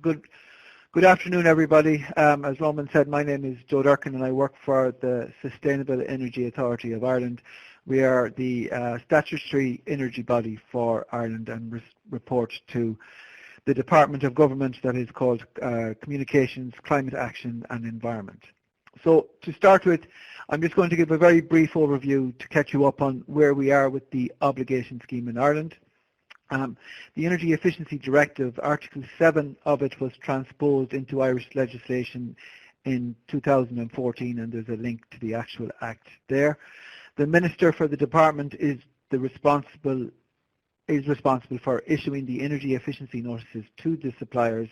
Good afternoon, everybody. As Roman said, my name is Joe Durkin, and I work for the Sustainable Energy Authority of Ireland. We are the statutory energy body for Ireland and report to the Department of Government that is called Communications, Climate Action and Environment. So to start with, I'm just going to give a very brief overview to catch you up on where we are with the obligation scheme in Ireland. The Energy Efficiency Directive, Article 7 of it was transposed into Irish legislation in 2014, and there's a link to the actual act there. The Minister for the Department is responsible for issuing the energy efficiency notices to the suppliers.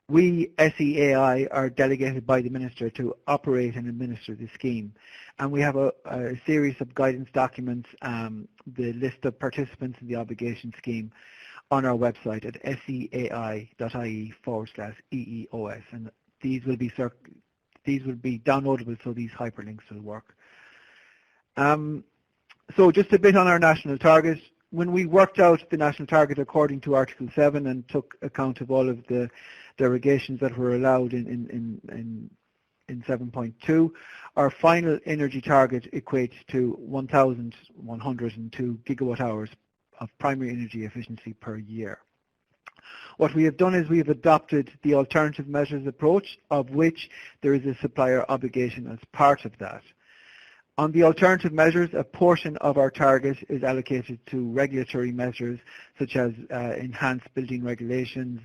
We, SEAI, are delegated by the Minister to operate and administer the scheme. And we have a series of guidance documents, the list of participants in the obligation scheme, on our website at seai.ie/EEOS. And these will be downloadable, so these hyperlinks will work. So just a bit on our national target. When we worked out the national target according to Article 7 and took account of all of the derogations that were allowed in 7.2, our final energy target equates to 1,102 gigawatt hours of primary energy efficiency per year. What we have done is we have adopted the alternative measures approach, of which there is a supplier obligation as part of that. On the alternative measures, a portion of our target is allocated to regulatory measures such as enhanced building regulations,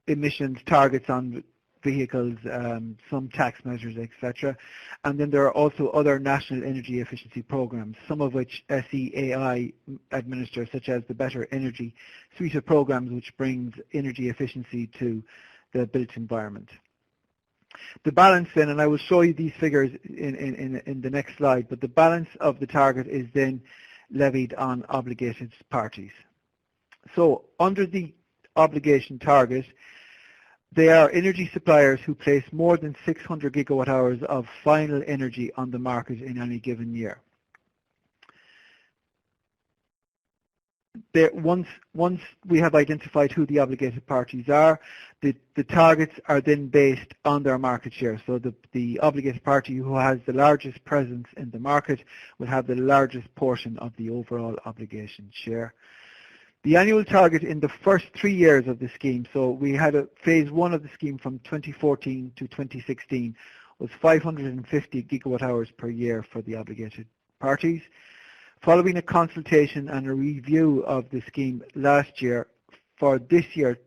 emissions targets on vehicles, some tax measures, etc. And then there are also other national energy efficiency programs, some of which SEAI administers, such as the Better Energy suite of programs, which brings energy efficiency to the built environment. The balance then, and I will show you these figures in the next slide, but the balance of the target is then levied on obligated parties. So under the obligation target, they are energy suppliers who place more than 600 gigawatt hours of final energy on the market in any given year. Once we have identified who the obligated parties are, the targets are then based on their market share. So the obligated party who has the largest presence in the market will have the largest portion of the overall obligation share. The annual target in the first 3 years of the scheme, so we had a phase 1 of the scheme from 2014 to 2016, was 550 gigawatt hours per year for the obligated parties. Following a consultation and a review of the scheme last year, for this year,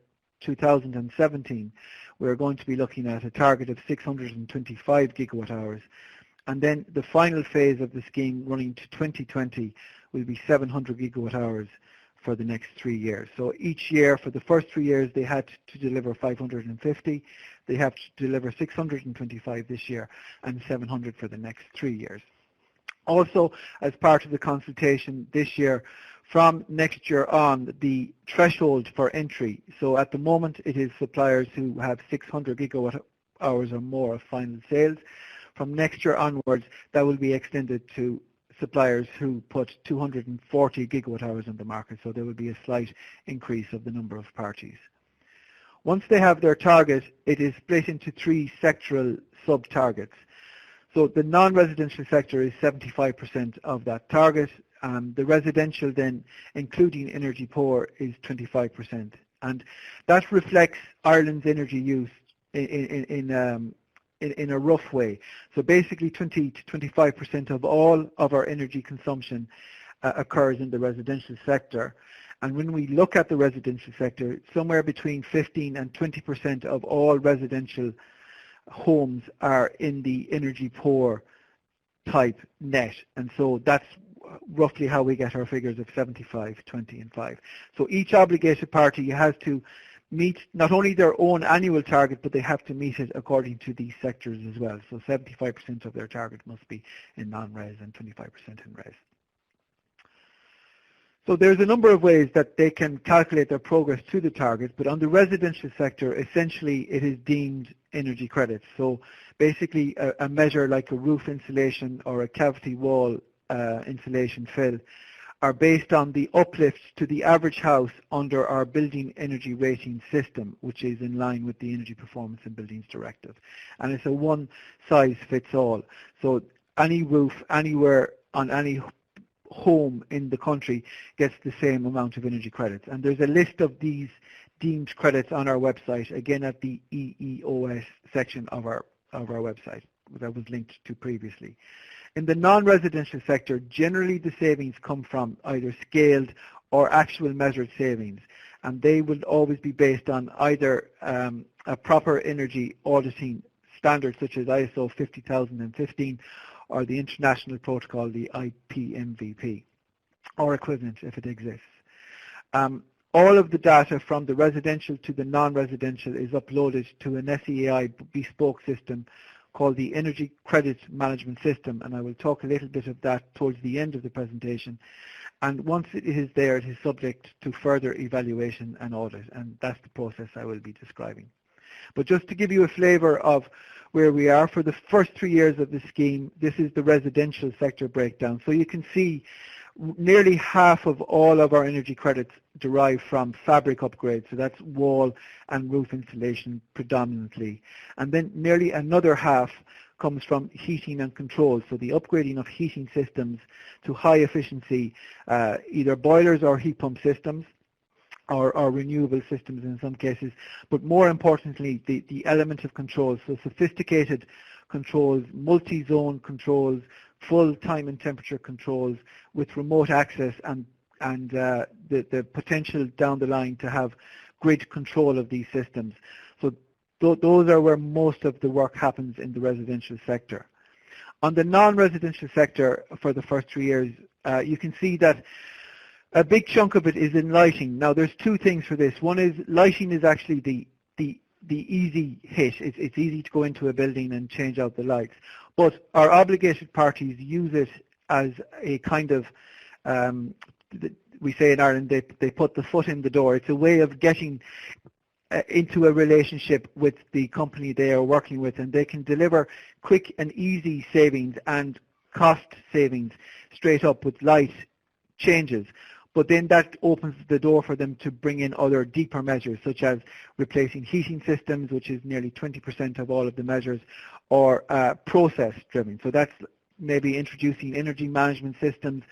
2017, we're going to be looking at a target of 625 gigawatt hours. And then the final phase of the scheme, running to 2020, will be 700 gigawatt hours for the next 3 years. So each year, for the first 3 years, they had to deliver 550. They have to deliver 625 this year and 700 for the next 3 years. Also, as part of the consultation this year, from next year on, the threshold for entry, so at the moment it is suppliers who have 600 gigawatt hours or more of final sales. From next year onwards, that will be extended to suppliers who put 240 gigawatt hours on the market, so there will be a slight increase of the number of parties. Once they have their target, it is split into 3 sectoral sub-targets. So the non-residential sector is 75% of that target. The residential then, including energy poor, is 25%. And that reflects Ireland's energy use in a rough way. So basically 20 to 25% of all of our energy consumption occurs in the residential sector. And when we look at the residential sector, somewhere between 15 and 20% of all residential homes are in the energy poor type net, and so that's roughly how we get our figures of 75, 20 and 5. So each obligated party has to meet not only their own annual target, but they have to meet it according to these sectors as well. So 75% of their target must be in non-res and 25% in res. So there's a number of ways that they can calculate their progress to the target, but on the residential sector, essentially it is deemed energy credits. So basically a measure like a roof insulation or a cavity wall insulation fill are based on the uplift to the average house under our building energy rating system, which is in line with the Energy Performance in Buildings Directive. And it's a one-size-fits-all. So any roof, anywhere, on any home in the country gets the same amount of energy credits. And there's a list of these deemed credits on our website, again at the EEOS section of our website that was linked to previously. In the non-residential sector, generally the savings come from either scaled or actual measured savings, and they will always be based on either a proper energy auditing standard such as ISO 50015 or the international protocol, the IPMVP, or equivalent if it exists. All of the data from the residential to the non-residential is uploaded to an SEAI bespoke system called the Energy Credit Management System, and I will talk a little bit of that towards the end of the presentation. And once it is there, it is subject to further evaluation and audit, and that's the process I will be describing. But just to give you a flavour of where we are, for the first 3 years of the scheme, this is the residential sector breakdown. So you can see nearly half of all of our energy credits derive from fabric upgrades, so that's wall and roof insulation predominantly. And then nearly another half comes from heating and controls, so the upgrading of heating systems to high efficiency, either boilers or heat pump systems, or renewable systems in some cases, but more importantly, the element of controls, so sophisticated controls, multi-zone controls, full time and temperature controls with remote access and the potential down the line to have grid control of these systems. So those are where most of the work happens in the residential sector. On the non-residential sector for the first 3 years, you can see that a big chunk of it is in lighting. Now there's two things for this. One is lighting is actually the easy hit. It's easy to go into a building and change out the lights. But our obligated parties use it as a kind of, we say in Ireland, they put the foot in the door. It's a way of getting into a relationship with the company they are working with, and they can deliver quick and easy savings and cost savings straight up with light changes. But then that opens the door for them to bring in other deeper measures, such as replacing heating systems, which is nearly 20% of all of the measures, or process driven. So that's maybe introducing energy management systems,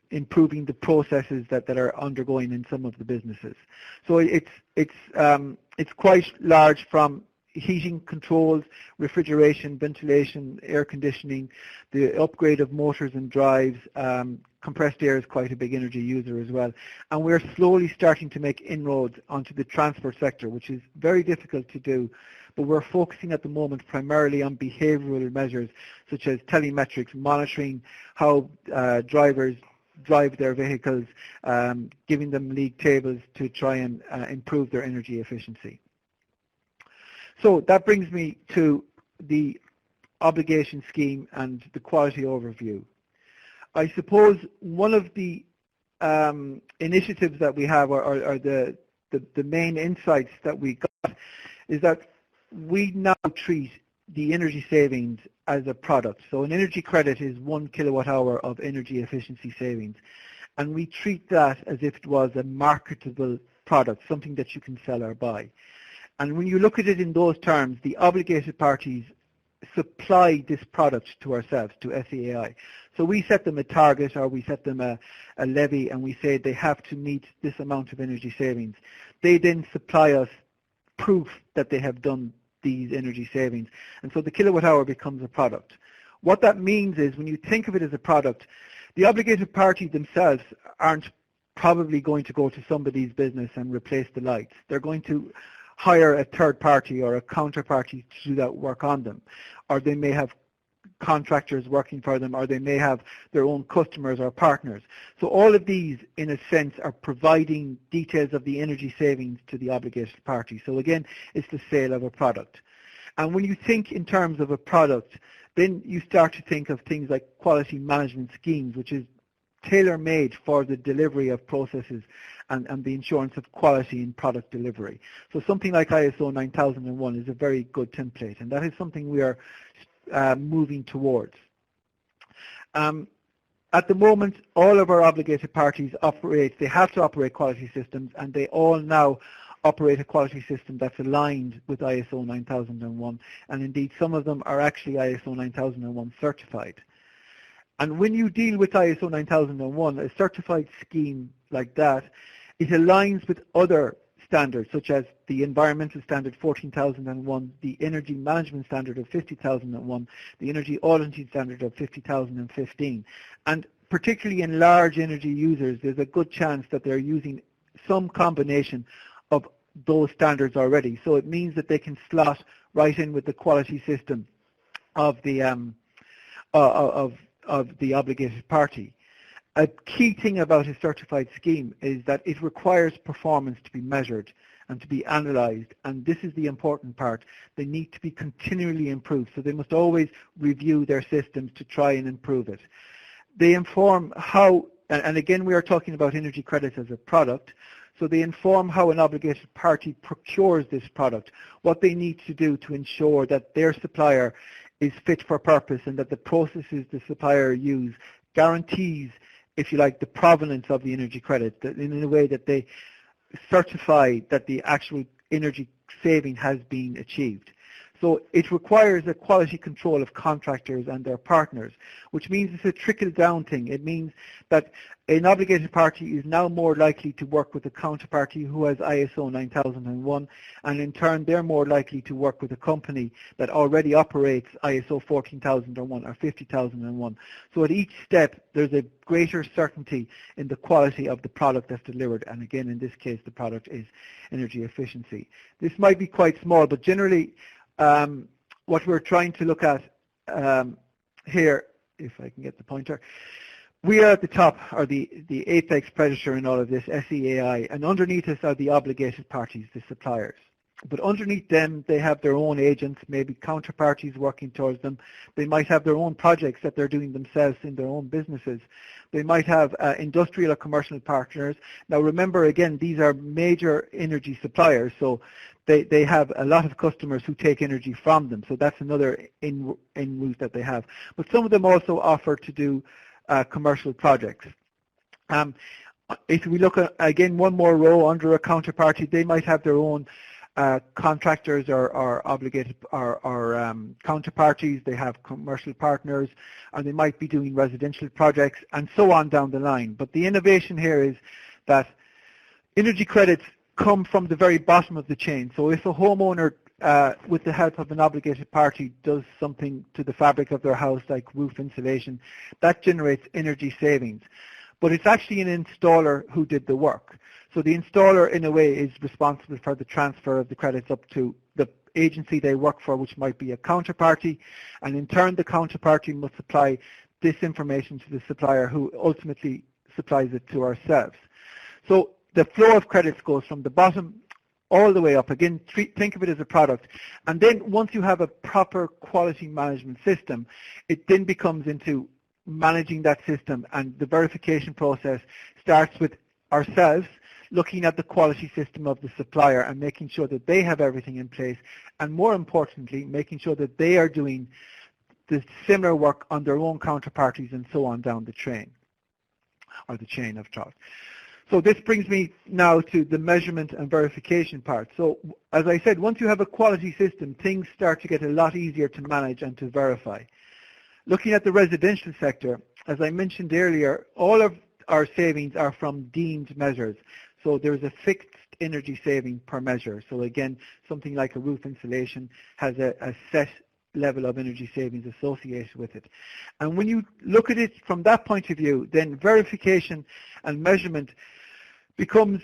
improving the processes that are undergoing in some of the businesses. So it's quite large, from heating controls, refrigeration, ventilation, air conditioning, the upgrade of motors and drives. Compressed air is quite a big energy user as well. And we're slowly starting to make inroads onto the transport sector, which is very difficult to do, but we're focusing at the moment primarily on behavioural measures such as telemetrics, monitoring how drivers drive their vehicles, giving them league tables to try and improve their energy efficiency. So that brings me to the obligation scheme and the quality overview. I suppose one of the initiatives that we have, or the main insights that we got, is that we now treat the energy savings as a product. So an energy credit is 1 kilowatt hour of energy efficiency savings, and we treat that as if it was a marketable product, something that you can sell or buy. And when you look at it in those terms, the obligated parties supply this product to ourselves, to SEAI. So we set them a target, or we set them a levy, and we say they have to meet this amount of energy savings. They then supply us proof that they have done these energy savings. And so the kilowatt hour becomes a product. What that means is, when you think of it as a product, the obligated parties themselves aren't probably going to go to somebody's business and replace the lights. They're going to hire a third party or a counterparty to do that work on them. Or they may have contractors working for them, or they may have their own customers or partners. So all of these, in a sense, are providing details of the energy savings to the obligated party. So again, it's the sale of a product. And when you think in terms of a product, then you start to think of things like quality management schemes, which is tailor-made for the delivery of processes and the insurance of quality in product delivery. So something like ISO 9001 is a very good template, and that is something we are moving towards. At the moment, all of our obligated parties they have to operate quality systems, and they all now operate a quality system that's aligned with ISO 9001, and indeed some of them are actually ISO 9001 certified. And when you deal with ISO 9001, a certified scheme like that, it aligns with other standards, such as the Environmental Standard 14001, the Energy Management Standard of 50001, the Energy Auditing Standard of 50015. And particularly in large energy users, there's a good chance that they're using some combination of those standards already. So it means that they can slot right in with the quality system of the obligated party. A key thing about a certified scheme is that it requires performance to be measured and to be analysed, and this is the important part. They need to be continually improved, so they must always review their systems to try and improve it. They inform how, and again we are talking about energy credits as a product, so they inform how an obligated party procures this product, what they need to do to ensure that their supplier is fit for purpose and that the processes the supplier use guarantees, if you like, the provenance of the energy credit in a way that they certify that the actual energy saving has been achieved. So it requires a quality control of contractors and their partners, which means it's a trickle-down thing. It means that an obligated party is now more likely to work with a counterparty who has ISO 9001, and in turn they're more likely to work with a company that already operates ISO 14001 or 50001. So at each step there's a greater certainty in the quality of the product that's delivered, and again in this case the product is energy efficiency. This might be quite small, but generally what we're trying to look at here, if I can get the pointer, we are at the top, are the apex predator in all of this, SEAI, and underneath us are the obligated parties, the suppliers. But underneath them, they have their own agents, maybe counterparties working towards them. They might have their own projects that they're doing themselves in their own businesses. They might have industrial or commercial partners. Now remember, again, these are major energy suppliers, so they have a lot of customers who take energy from them, so that's another in route that they have. But some of them also offer to do commercial projects. If we look at, again, one more row under a counterparty, they might have their own contractors or obligated or counterparties, they have commercial partners, and they might be doing residential projects and so on down the line. But the innovation here is that energy credits come from the very bottom of the chain. So if a homeowner with the help of an obligated party does something to the fabric of their house like roof insulation, that generates energy savings. But it's actually an installer who did the work. So the installer, in a way, is responsible for the transfer of the credits up to the agency they work for, which might be a counterparty, and in turn the counterparty must supply this information to the supplier, who ultimately supplies it to ourselves. So the flow of credits goes from the bottom all the way up. Again, think of it as a product. And then once you have a proper quality management system, it then becomes into managing that system, and the verification process starts with ourselves looking at the quality system of the supplier and making sure that they have everything in place, and more importantly, making sure that they are doing the similar work on their own counterparties and so on down the train, or the chain of thought. So this brings me now to the measurement and verification part. So as I said, once you have a quality system, things start to get a lot easier to manage and to verify. Looking at the residential sector, as I mentioned earlier, all of our savings are from deemed measures. So there's a fixed energy saving per measure. So again, something like a roof insulation has a set level of energy savings associated with it. And when you look at it from that point of view, then verification and measurement becomes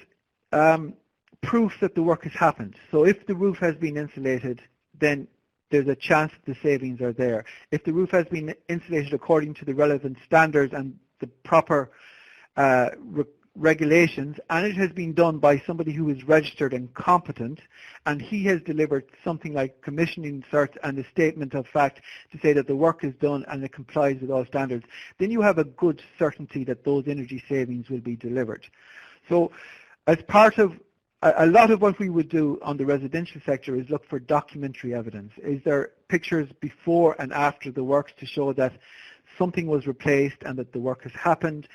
proof that the work has happened. So if the roof has been insulated, then there's a chance that the savings are there. If the roof has been insulated according to the relevant standards and the proper regulations, and it has been done by somebody who is registered and competent, and he has delivered something like commissioning cert and a statement of fact to say that the work is done and it complies with all standards, then you have a good certainty that those energy savings will be delivered. So as part of a lot of what we would do on the residential sector is look for documentary evidence. Is there pictures before and after the works to show that something was replaced and that the work has happened.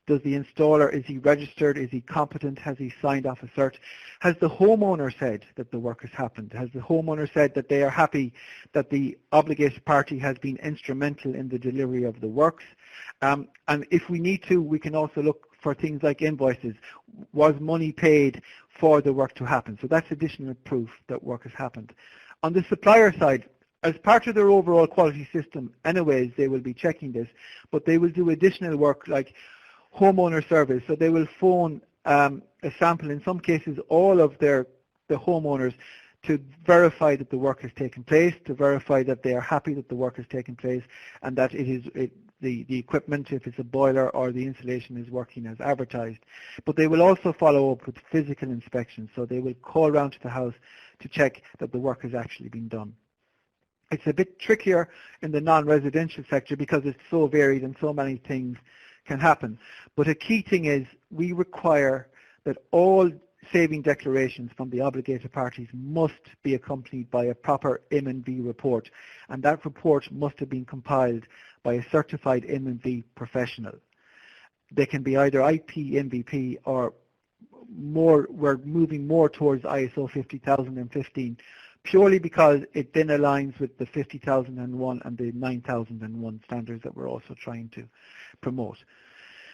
Does the installer, is he registered? Is he competent? Has he signed off a cert? Has the homeowner said that the work has happened? Has the homeowner said that they are happy that the obligated party has been instrumental in the delivery of the works? And if we need to, we can also look for things like invoices. Was money paid for the work to happen? So that's additional proof that work has happened. On the supplier side, as part of their overall quality system, anyways, they will be checking this, but they will do additional work like homeowner surveys. So they will phone a sample, in some cases all of the homeowners, to verify that the work has taken place, to verify that they are happy that the work has taken place, and that the equipment, if it's a boiler or the insulation, is working as advertised. But they will also follow up with physical inspections, so they will call around to the house to check that the work has actually been done. It's a bit trickier in the non-residential sector because it's so varied and so many things can happen. But a key thing is we require that all saving declarations from the obligated parties must be accompanied by a proper M&V report, and that report must have been compiled by a certified M&V professional. They can be either IP, MVP, or more, we're moving more towards ISO 50015, purely because it then aligns with the 50001 and the 9001 standards that we're also trying to promote.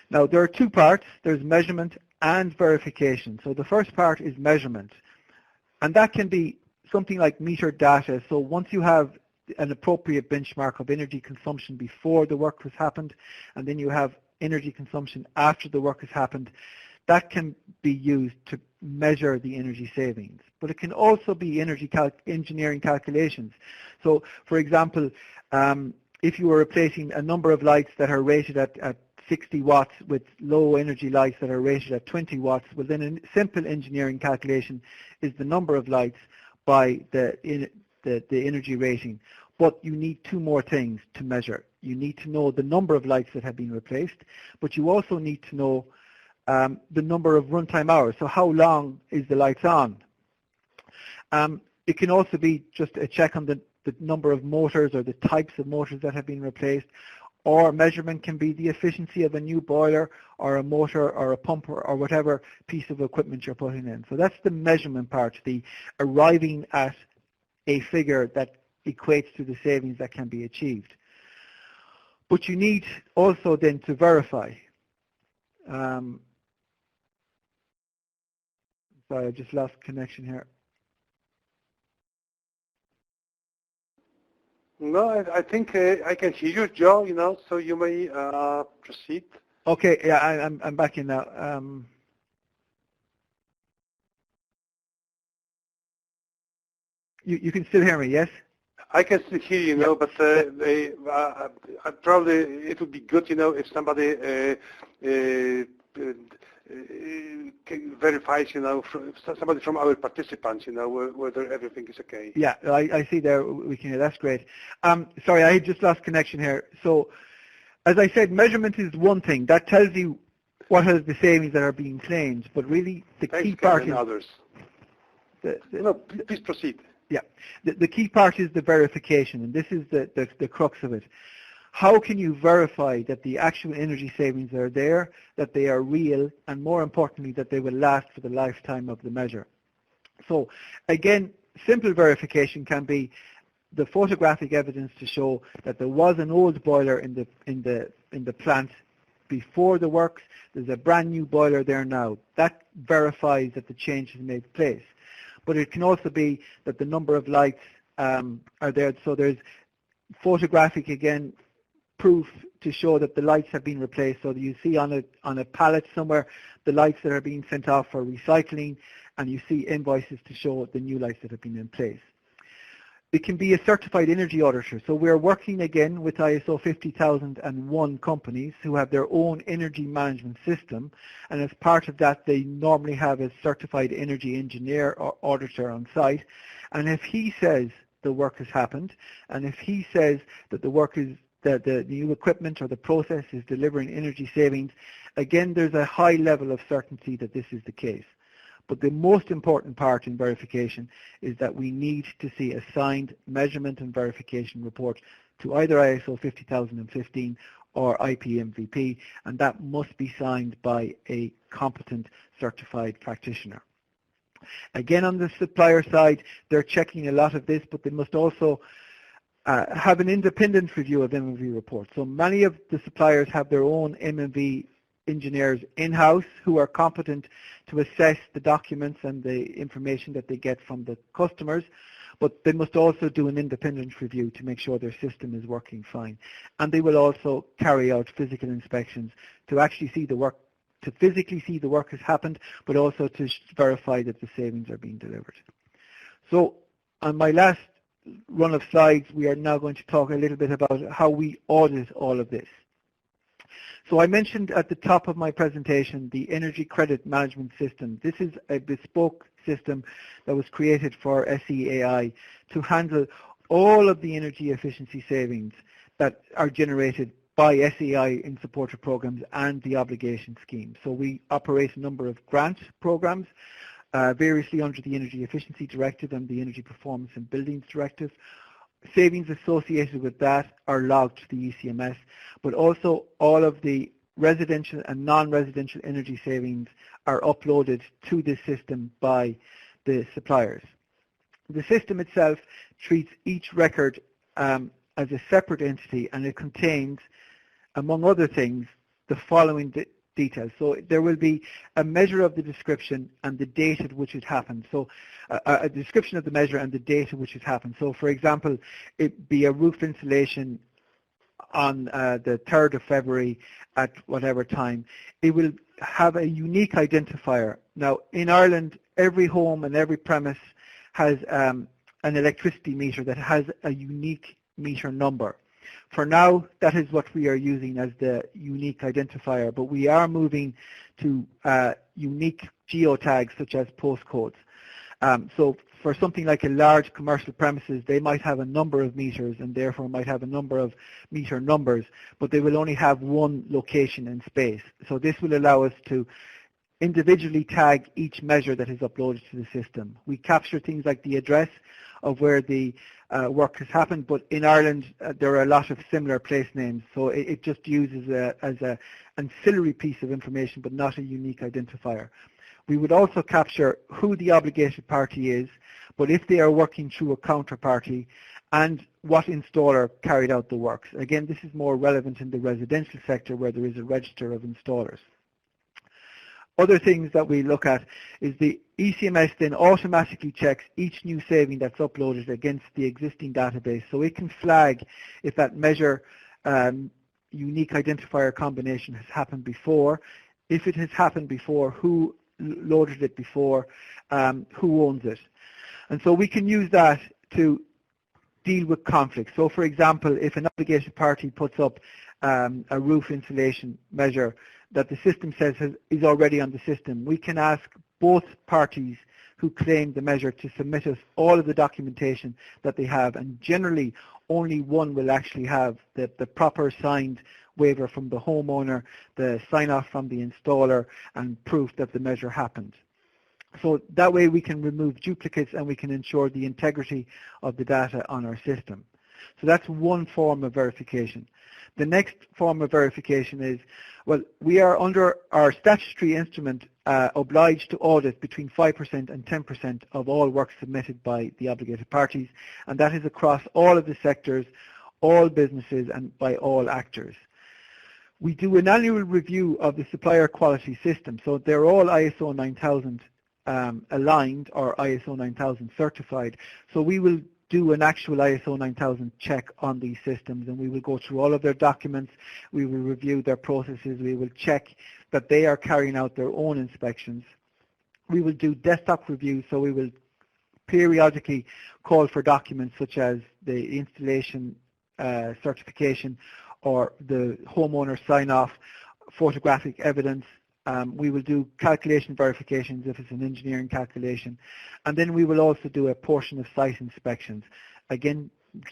Now, there are two parts. There's measurement and verification. So the first part is measurement, and that can be something like meter data. So once you have an appropriate benchmark of energy consumption before the work has happened, and then you have energy consumption after the work has happened, that can be used to measure the energy savings. But it can also be energy engineering calculations. So, for example, if you were replacing a number of lights that are rated at 60 watts with low energy lights that are rated at 20 watts, well then a simple engineering calculation is the number of lights by the energy rating. But you need two more things to measure. You need to know the number of lights that have been replaced, but you also need to know the number of runtime hours. So how long is the lights on? It can also be just a check on the number of motors or the types of motors that have been replaced, or measurement can be the efficiency of a new boiler or a motor or a pump or whatever piece of equipment you're putting in. So that's the measurement part, the arriving at a figure that equates to the savings that can be achieved. But you need also then to verify. Sorry, I just lost connection here. No, I think I can hear you, Joe, so you may proceed. Okay, yeah, I'm back in now. You can still hear me, yes? I can still hear you, but probably it would be good, if somebody verifies, somebody from our participants, whether everything is okay. Yeah, I see there. We can hear. That's great. Sorry, I just lost connection here. So, as I said, measurement is one thing that tells you what are the savings that are being claimed, but really the key part is others. No, please proceed. Yeah, the key part is the verification, and this is the crux of it. How can you verify that the actual energy savings are there, that they are real, and more importantly, that they will last for the lifetime of the measure? So, again, simple verification can be the photographic evidence to show that there was an old boiler in the plant before the works. There's a brand new boiler there now. That verifies that the change has made place. But it can also be that the number of lights are there. So there's photographic, again, proof to show that the lights have been replaced. So that you see on a pallet somewhere the lights that are being sent off for recycling, and you see invoices to show the new lights that have been in place. It can be a certified energy auditor. So we're working again with ISO 50001 companies who have their own energy management system, and as part of that they normally have a certified energy engineer or auditor on site, and if he says the work has happened, and if he says that the work is that the new equipment or the process is delivering energy savings, again there's a high level of certainty that this is the case. But the most important part in verification is that we need to see a signed measurement and verification report to either ISO 50015 or IPMVP, and that must be signed by a competent certified practitioner. Again, on the supplier side, they're checking a lot of this, but they must also have an independent review of MMV reports. So many of the suppliers have their own MMV engineers in-house who are competent to assess the documents and the information that they get from the customers, but they must also do an independent review to make sure their system is working fine. And they will also carry out physical inspections to actually see the work, to physically see the work has happened, but also to verify that the savings are being delivered. So on my last run of slides, we are now going to talk a little bit about how we audit all of this. So I mentioned at the top of my presentation the energy credit management system. This is a bespoke system that was created for SEAI to handle all of the energy efficiency savings that are generated by SEAI in supporter programs and the obligation scheme. So we operate a number of grant programs, variously under the Energy Efficiency Directive and the Energy Performance and Buildings Directive. Savings associated with that are logged to the ECMS, but also all of the residential and non-residential energy savings are uploaded to this system by the suppliers. The system itself treats each record as a separate entity, and it contains, among other things, the following details. So there will be a measure of the description and the date at which it happened. So a description of the measure and the date at which it happened. So for example, it be a roof insulation on the 3rd of February at whatever time. It will have a unique identifier. Now in Ireland, every home and every premise has an electricity meter that has a unique meter number. For now, that is what we are using as the unique identifier, but we are moving to unique geotags such as postcodes. So for something like a large commercial premises, they might have a number of meters and therefore might have a number of meter numbers, but they will only have one location in space. So this will allow us to individually tag each measure that is uploaded to the system. We capture things like the address of where the work has happened, but in Ireland there are a lot of similar place names, so it just uses as an ancillary piece of information but not a unique identifier. We would also capture who the obligated party is, but if they are working through a counterparty, and what installer carried out the works. Again, this is more relevant in the residential sector where there is a register of installers. Other things that we look at is the ECMS then automatically checks each new saving that's uploaded against the existing database. So it can flag if that measure unique identifier combination has happened before. If it has happened before, who loaded it before, who owns it. And so we can use that to deal with conflicts. So for example, if an obligated party puts up a roof insulation measure that the system says is already on the system, we can ask both parties who claim the measure to submit us all of the documentation that they have, and generally only one will actually have the proper signed waiver from the homeowner, the sign-off from the installer, and proof that the measure happened. So that way we can remove duplicates and we can ensure the integrity of the data on our system. So that's one form of verification. The next form of verification is, well, we are under our statutory instrument obliged to audit between 5% and 10% of all work submitted by the obligated parties, and that is across all of the sectors, all businesses, and by all actors. We do an annual review of the supplier quality system, so they're all ISO 9000 aligned or ISO 9000 certified. So we will do an actual ISO 9000 check on these systems, and we will go through all of their documents, we will review their processes, we will check that they are carrying out their own inspections. We will do desktop reviews, so we will periodically call for documents such as the installation certification or the homeowner sign-off, photographic evidence. We will do calculation verifications if it's an engineering calculation, and then we will also do a portion of site inspections, again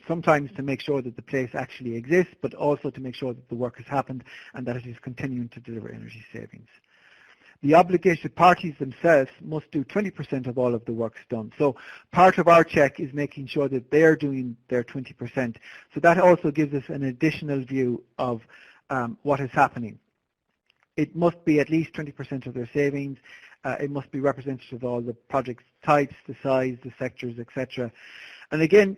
sometimes to make sure that the place actually exists, but also to make sure that the work has happened and that it is continuing to deliver energy savings. The obligated parties themselves must do 20% of all of the works done. So part of our check is making sure that they're doing their 20%. So that also gives us an additional view of what is happening. It must be at least 20% of their savings. It must be representative of all the project types, the size, the sectors, etc. And again,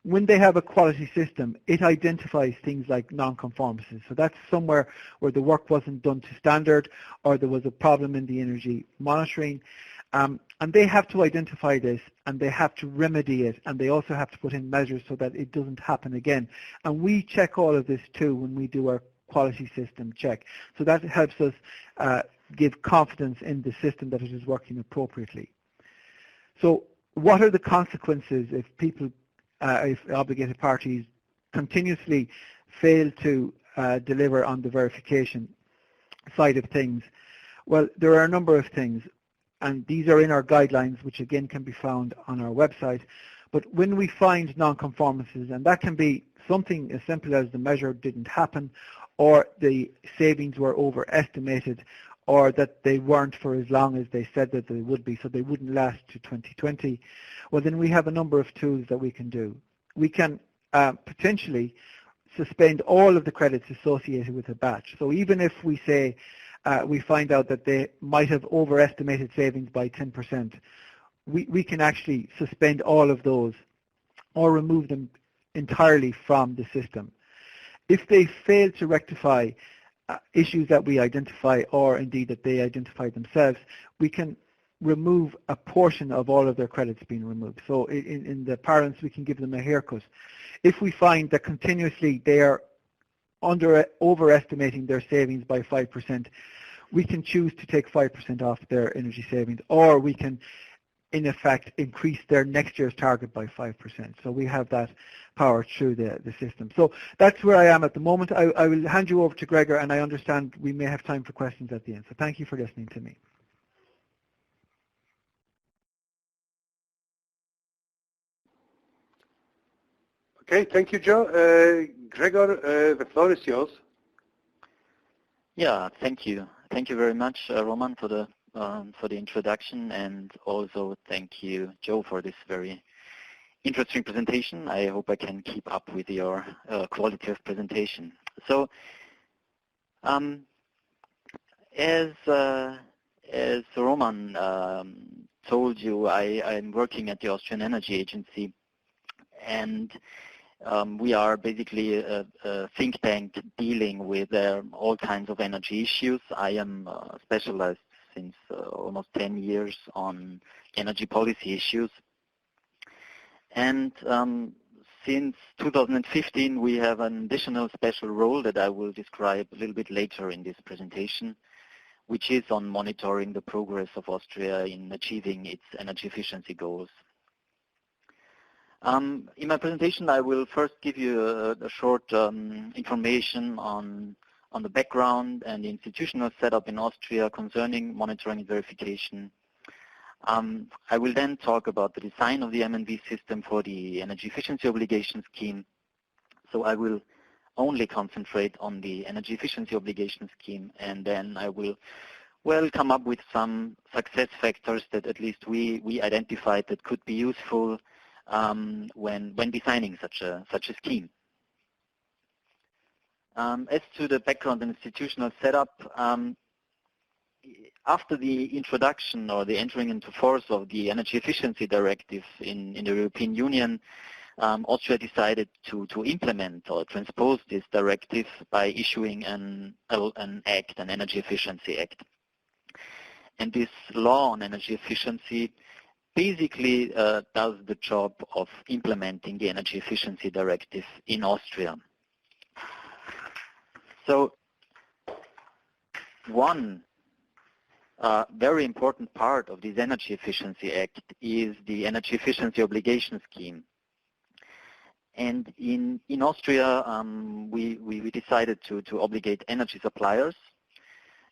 when they have a quality system, it identifies things like non-conformances. So that's somewhere where the work wasn't done to standard or there was a problem in the energy monitoring. And they have to identify this and they have to remedy it, and they also have to put in measures so that it doesn't happen again. And we check all of this too when we do our quality system check. So that helps us give confidence in the system that it is working appropriately. So what are the consequences if obligated parties continuously fail to deliver on the verification side of things? Well, there are a number of things, and these are in our guidelines, which again can be found on our website. But when we find non-conformances, and that can be something as simple as the measure didn't happen, or the savings were overestimated, or that they weren't for as long as they said that they would be, so they wouldn't last to 2020, well then we have a number of tools that we can do. We can potentially suspend all of the credits associated with a batch. So even if we say we find out that they might have overestimated savings by 10%, we can actually suspend all of those or remove them entirely from the system. If they fail to rectify issues that we identify, or indeed that they identify themselves, we can remove a portion of all of their credits being removed. So in the parlance, we can give them a haircut. If we find that continuously they are overestimating their savings by 5%, we can choose to take 5% off their energy savings, or we can in effect increase their next year's target by 5%. So we have that power through the system. So that's where I am at the moment. I will hand you over to Gregor, and I understand we may have time for questions at the end. So thank you for listening to me. Okay, thank you, Joe. Gregor, the floor is yours. Yeah, thank you. Thank you very much, Roman, for the introduction, and also thank you, Joe, for this very interesting presentation. I hope I can keep up with your quality of presentation. So, as Roman told you, I'm working at the Austrian Energy Agency, and we are basically a think tank dealing with all kinds of energy issues. I am specialized since almost 10 years on energy policy issues. And since 2015, we have an additional special role that I will describe a little bit later in this presentation, which is on monitoring the progress of Austria in achieving its energy efficiency goals. In my presentation, I will first give you a short information on the background and the institutional setup in Austria concerning monitoring and verification. I will then talk about the design of the M&V system for the energy efficiency obligation scheme. So I will only concentrate on the energy efficiency obligation scheme, and then I will come up with some success factors that at least we identified that could be useful when designing such a scheme. As to the background and institutional setup, after the introduction or the entering into force of the Energy Efficiency Directive in the European Union, Austria decided to implement or transpose this directive by issuing an act, an Energy Efficiency Act. And this law on energy efficiency basically does the job of implementing the Energy Efficiency Directive in Austria. So one very important part of this Energy Efficiency Act is the Energy Efficiency Obligation Scheme. And in Austria, we decided to obligate energy suppliers.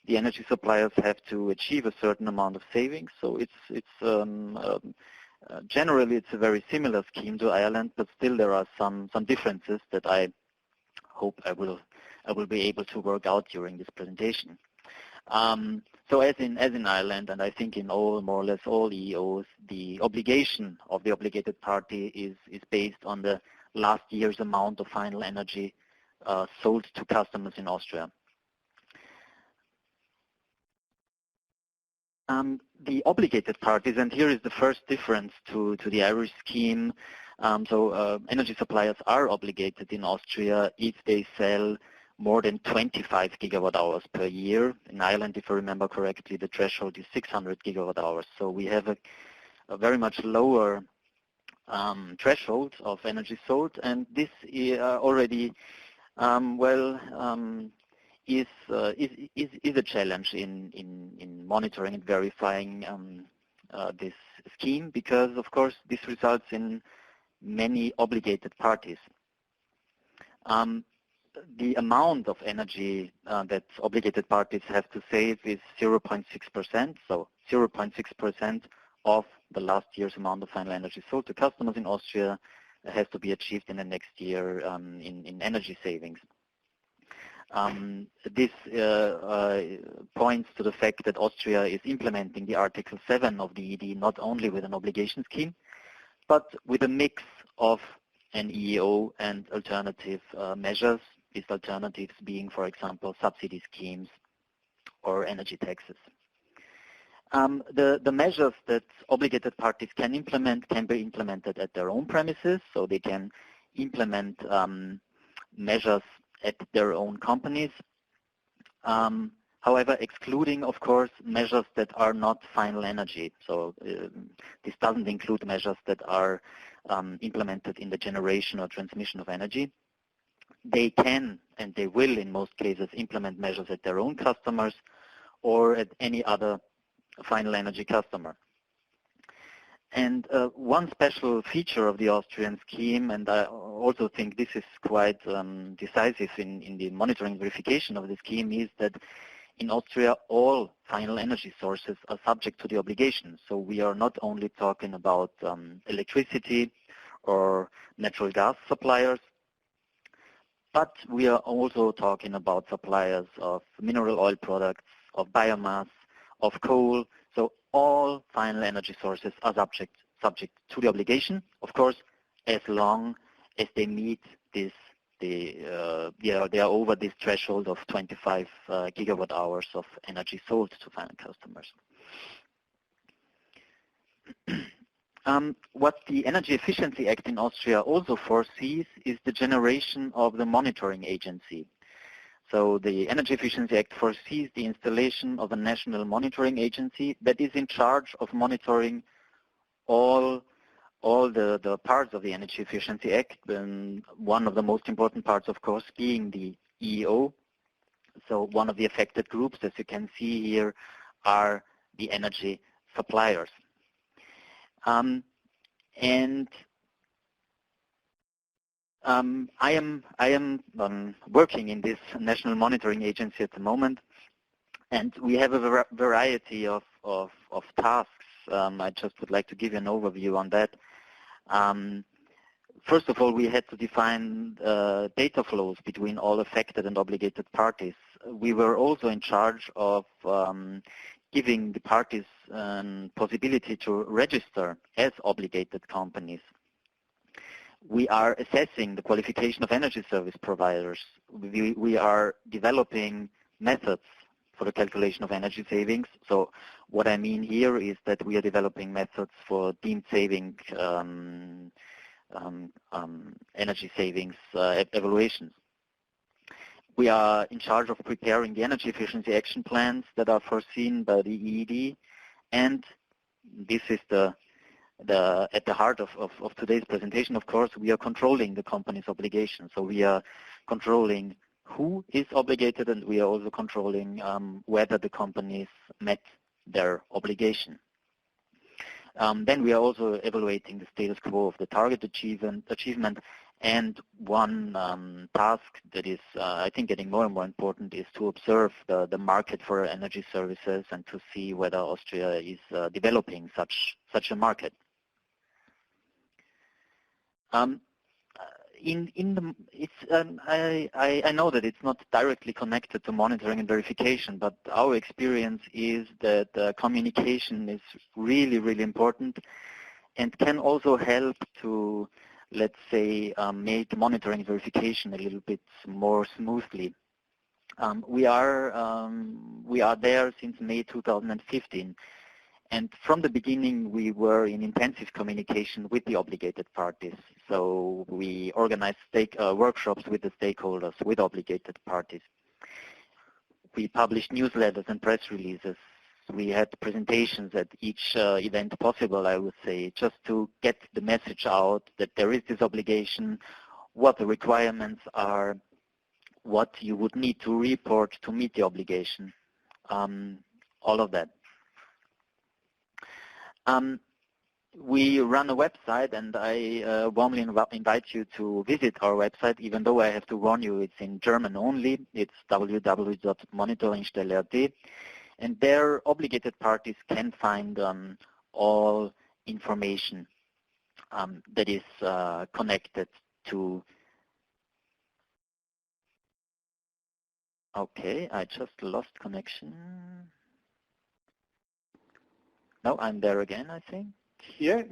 The energy suppliers have to achieve a certain amount of savings. So generally it's a very similar scheme to Ireland, but still there are some differences that I hope I will be able to work out during this presentation. So as in Ireland, and I think in more or less all EOs, the obligation of the obligated party is based on the last year's amount of final energy sold to customers in Austria. The obligated parties, and here is the first difference to the Irish scheme. Energy suppliers are obligated in Austria if they sell more than 25 gigawatt hours per year. In Ireland, if I remember correctly, the threshold is 600 gigawatt hours. So we have a very much lower threshold of energy sold, and this already is a challenge in monitoring and verifying this scheme, because of course this results in many obligated parties. The amount of energy that obligated parties have to save is 0.6%, so 0.6% of the last year's amount of final energy sold to customers in Austria has to be achieved in the next year in energy savings. This points to the fact that Austria is implementing the Article 7 of the ED not only with an obligation scheme, but with a mix of an EEO and alternative measures, these alternatives being, for example, subsidy schemes or energy taxes. The measures that obligated parties can implement can be implemented at their own premises, so they can implement measures at their own companies. However, excluding, of course, measures that are not final energy. So this doesn't include measures that are implemented in the generation or transmission of energy. They can, and they will in most cases, implement measures at their own customers or at any other final energy customer. And one special feature of the Austrian scheme, and I also think this is quite decisive in the monitoring verification of the scheme, is that in Austria all final energy sources are subject to the obligation. So we are not only talking about electricity or natural gas suppliers, but we are also talking about suppliers of mineral oil products, of biomass, of coal. So all final energy sources are subject to the obligation, of course, as long as they meet this, they are over this threshold of 25 gigawatt hours of energy sold to final customers. What the Energy Efficiency Act in Austria also foresees is the generation of the monitoring agency. So the Energy Efficiency Act foresees the installation of a national monitoring agency that is in charge of monitoring all the parts of the Energy Efficiency Act, and one of the most important parts, of course, being the EEO. So one of the affected groups, as you can see here, are the energy suppliers. I am working in this national monitoring agency at the moment, and we have a variety of tasks. I just would like to give you an overview on that. First of all, we had to define data flows between all affected and obligated parties. We were also in charge of giving the parties possibility to register as obligated companies. We are assessing the qualification of energy service providers. We are developing methods for the calculation of energy savings. So what I mean here is that we are developing methods for deemed saving energy savings evaluations. We are in charge of preparing the energy efficiency action plans that are foreseen by the EED, and this is at the heart of today's presentation. Of course, we are controlling the company's obligations. So we are controlling who is obligated, and we are also controlling whether the companies met their obligation. Then we are also evaluating the status quo of the target achievement, and one task that is, I think, getting more and more important is to observe the market for energy services and to see whether Austria is developing such a market. I know that it's not directly connected to monitoring and verification, but our experience is that communication is really, really important and can also help to, let's say, make monitoring and verification a little bit more smoothly. We are there since May 2015. And from the beginning, we were in intensive communication with the obligated parties. So we organized workshops with the stakeholders, with obligated parties. We published newsletters and press releases. We had presentations at each event possible, I would say, just to get the message out that there is this obligation, what the requirements are, what you would need to report to meet the obligation, all of that. We run a website, and I warmly invite you to visit our website, even though I have to warn you it's in German only. It's www.monitoringstelle.at, and there obligated parties can find all information that is connected to. Okay, I just lost connection. No, I'm there again, I think. Yeah,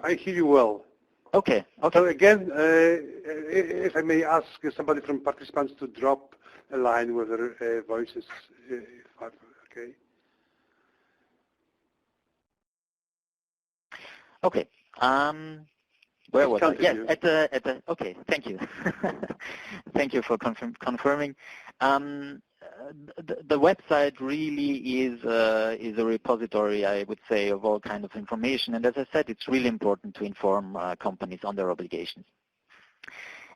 I hear you well. Okay. So again, if I may ask somebody from participants to drop a line with their voices, okay. Okay. Where was I? Yes, okay, thank you. Thank you for confirming. The website really is a repository, I would say, of all kinds of information. And as I said, it's really important to inform companies on their obligations.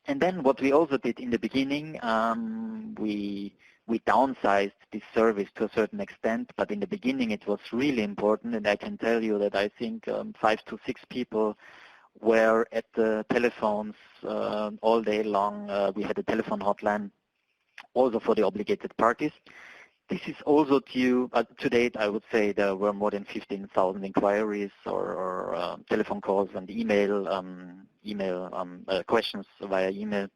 And then what we also did in the beginning, we downsized this service to a certain extent, but in the beginning it was really important, and I can tell you that I think 5 to 6 people were at the telephones all day long. We had a telephone hotline also for the obligated parties. This is also to date, I would say there were more than 15,000 inquiries or telephone calls and email questions via email.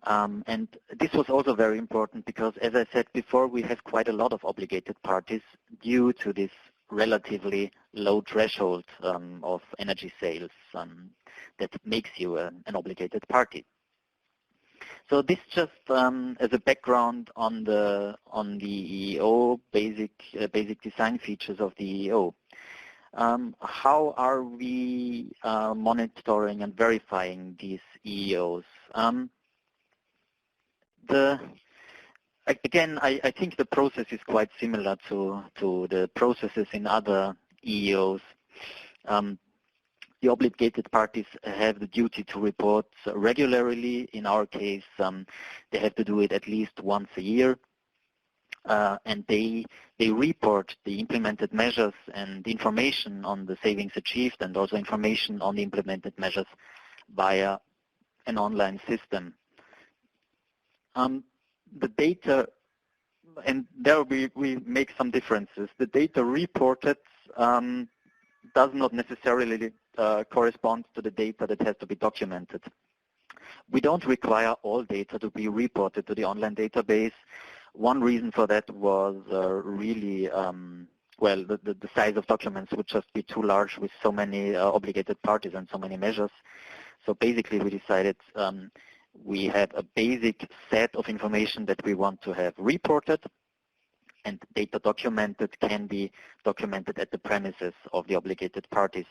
And this was also very important because, as I said before, we have quite a lot of obligated parties due to this relatively low threshold of energy sales that makes you an obligated party. So this just as a background on the EEO basic design features of the EEO. How are we monitoring and verifying these EEOs? Again, I think the process is quite similar to the processes in other EEOs. The obligated parties have the duty to report regularly. In our case, they have to do it at least once a year. And they report the implemented measures and information on the savings achieved and also information on the implemented measures via an online system. The data, and there we make some differences. The data reported does not necessarily correspond to the data that has to be documented. We don't require all data to be reported to the online database. One reason for that was really, well, the size of documents would just be too large with so many obligated parties and so many measures. So basically we decided we have a basic set of information that we want to have reported, and data documented can be documented at the premises of the obligated parties.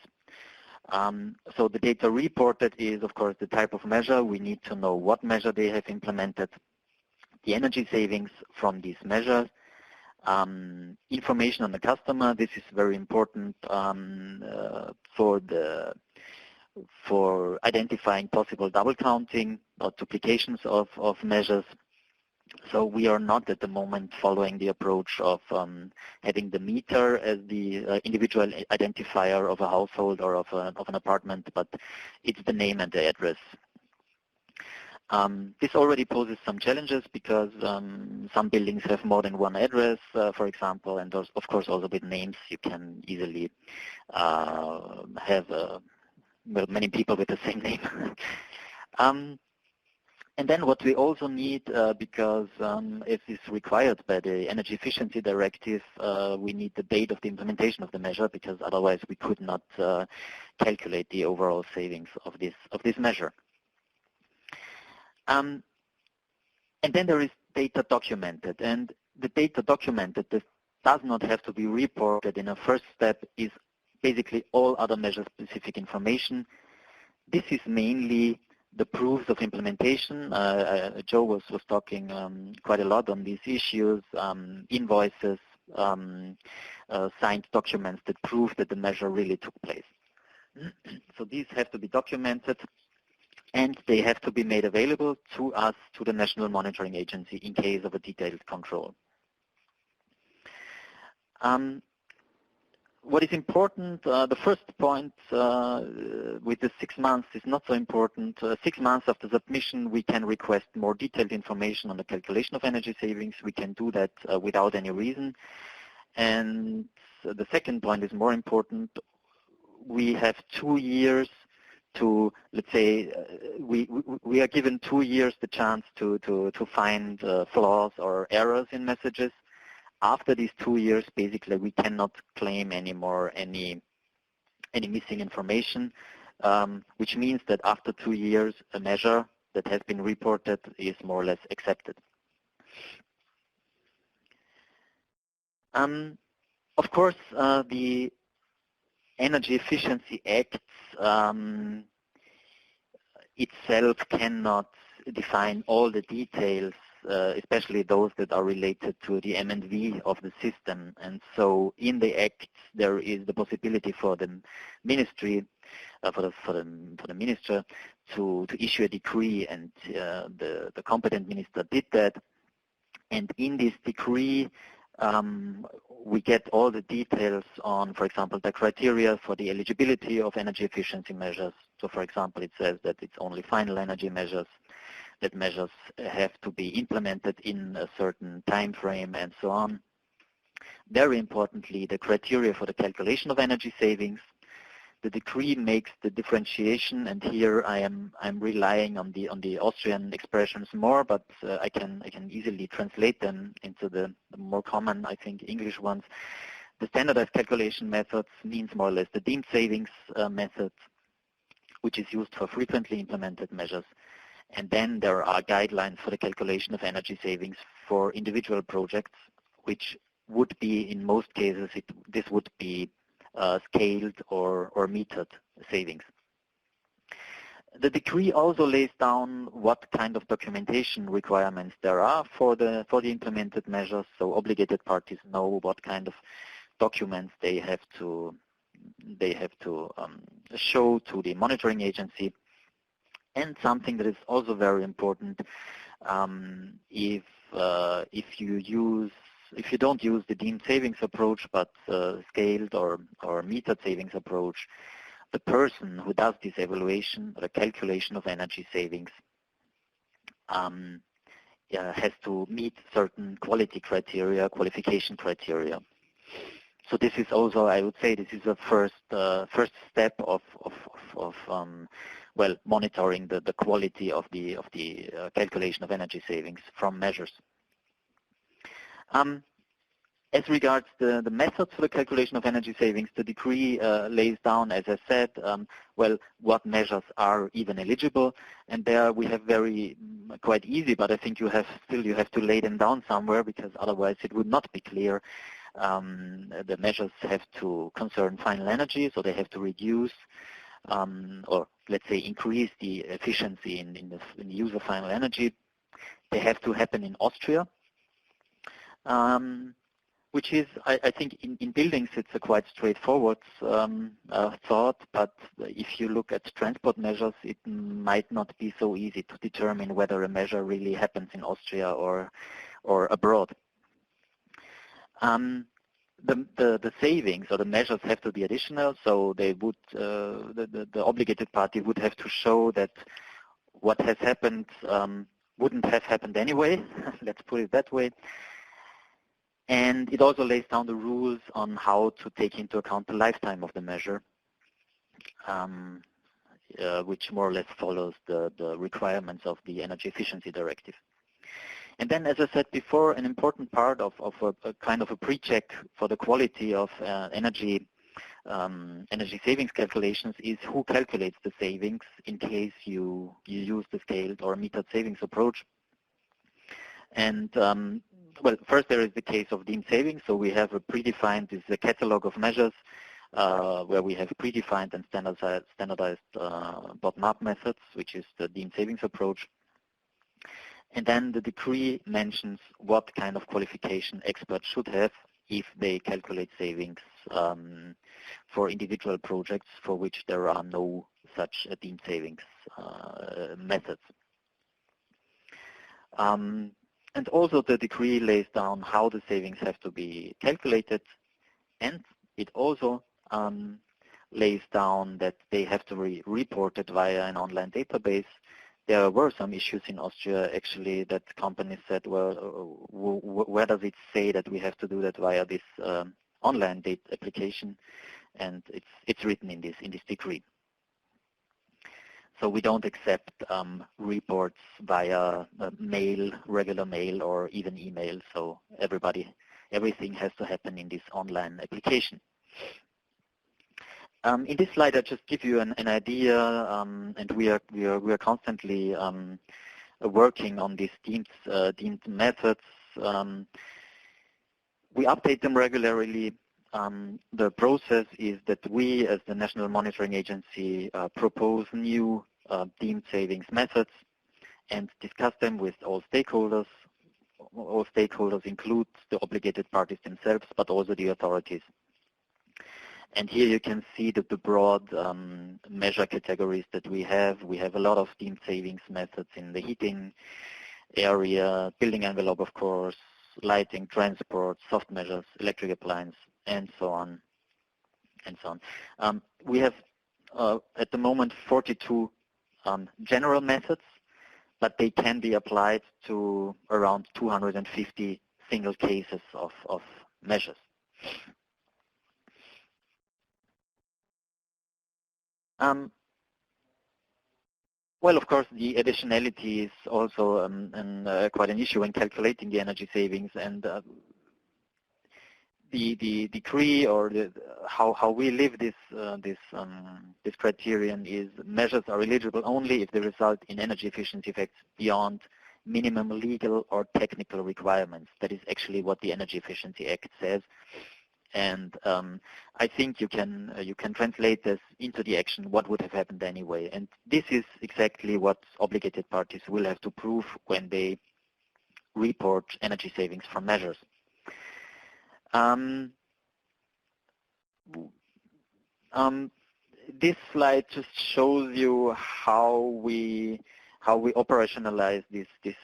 So the data reported is, of course, the type of measure. We need to know what measure they have implemented, the energy savings from these measures, information on the customer. This is very important for identifying possible double counting or duplications of measures. So we are not at the moment following the approach of having the meter as the individual identifier of a household or of an apartment, but it's the name and the address. This already poses some challenges because some buildings have more than one address, for example, and those, of course, also with names you can easily have well, many people with the same name. And then what we also need, because it is required by the Energy Efficiency Directive, we need the date of the implementation of the measure, because otherwise we could not calculate the overall savings of this measure. And then there is data documented, and the data documented, this does not have to be reported in a first step, is basically all other measure-specific information. This is mainly the proofs of implementation. Joe was talking quite a lot on these issues, invoices, signed documents that prove that the measure really took place. So these have to be documented, and they have to be made available to us, to the National Monitoring Agency, in case of a detailed control. What is important, the first point with the 6 months is not so important. 6 months after submission, we can request more detailed information on the calculation of energy savings. We can do that without any reason. And the second point is more important. We have 2 years to, let's say, we are given 2 years the chance to find flaws or errors in messages. After these 2 years, basically, we cannot claim anymore any missing information, which means that after 2 years, a measure that has been reported is more or less accepted. Of course, the Energy Efficiency Act itself cannot define all the details, especially those that are related to the M&V of the system. And so in the Act, there is the possibility for the ministry, for the minister to issue a decree, and the competent minister did that. And in this decree, we get all the details on, for example, the criteria for the eligibility of energy efficiency measures. So, for example, it says that it's only final energy measures, that measures have to be implemented in a certain time frame, and so on. Very importantly, the criteria for the calculation of energy savings. The decree makes the differentiation, and here I'm relying on the Austrian expressions more, but I can easily translate them into the more common, I think, English ones. The standardized calculation methods means more or less the deemed savings method, which is used for frequently implemented measures. And then there are guidelines for the calculation of energy savings for individual projects, which would be, in most cases, this would be scaled or metered savings. The decree also lays down what kind of documentation requirements there are for the implemented measures. So obligated parties know what kind of documents they have to show to the monitoring agency. And something that is also very important, if you don't use the deemed savings approach, but scaled or metered savings approach, the person who does this evaluation, the calculation of energy savings, has to meet certain qualification criteria. So this is also, I would say, this is a first step of well, monitoring the quality of the calculation of energy savings from measures. As regards the methods for the calculation of energy savings, the decree lays down, as I said, well, what measures are even eligible, and there we have quite easy, but I think you have to lay them down somewhere, because otherwise it would not be clear. The measures have to concern final energy, so they have to reduce or let's say increase the efficiency in the use of final energy. They have to happen in Austria, which is, I think, in buildings it's a quite straightforward thought, but if you look at transport measures, it might not be so easy to determine whether a measure really happens in Austria or abroad. The savings or the measures have to be additional, so they would the obligated party would have to show that what has happened wouldn't have happened anyway. Let's put it that way. And it also lays down the rules on how to take into account the lifetime of the measure. which more or less follows the requirements of the Energy Efficiency Directive. And then, as I said before, an important part of a kind of a pre-check for the quality of energy savings calculations is who calculates the savings in case you use the scaled or metered savings approach. And well, first there is the case of deemed savings. So we have a predefined, this is a catalog of measures where we have predefined and standardized bottom-up methods, which is the deemed savings approach. And then the decree mentions what kind of qualification experts should have if they calculate savings for individual projects for which there are no such deemed savings methods. And also the decree lays down how the savings have to be calculated, and it also lays down that they have to be reported via an online database. There were some issues in Austria actually that companies said, well, where does it say that we have to do that via this online data application? And it's written in this decree. So we don't accept reports via mail, regular mail, or even email. So everything has to happen in this online application. In this slide, I just give you an idea, and we are constantly working on these deemed methods. We update them regularly. The process is that we, as the National Monitoring Agency, propose new deemed savings methods and discuss them with all stakeholders. All stakeholders include the obligated parties themselves, but also the authorities. And here you can see that the broad measure categories that we have. We have a lot of deemed savings methods in the heating area, building envelope, of course, lighting, transport, soft measures, electric appliance, and so on, and so on. We have, at the moment, 42 general methods, but they can be applied to around 250 single cases of measures. Well, of course, the additionality is also quite an issue when calculating the energy savings, and the decree or how we live this criterion is measures are eligible only if they result in energy efficiency effects beyond minimum legal or technical requirements. That is actually what the Energy Efficiency Act says. And I think you can translate this into the action, what would have happened anyway. And this is exactly what obligated parties will have to prove when they report energy savings from measures. This slide just shows you how we operationalize this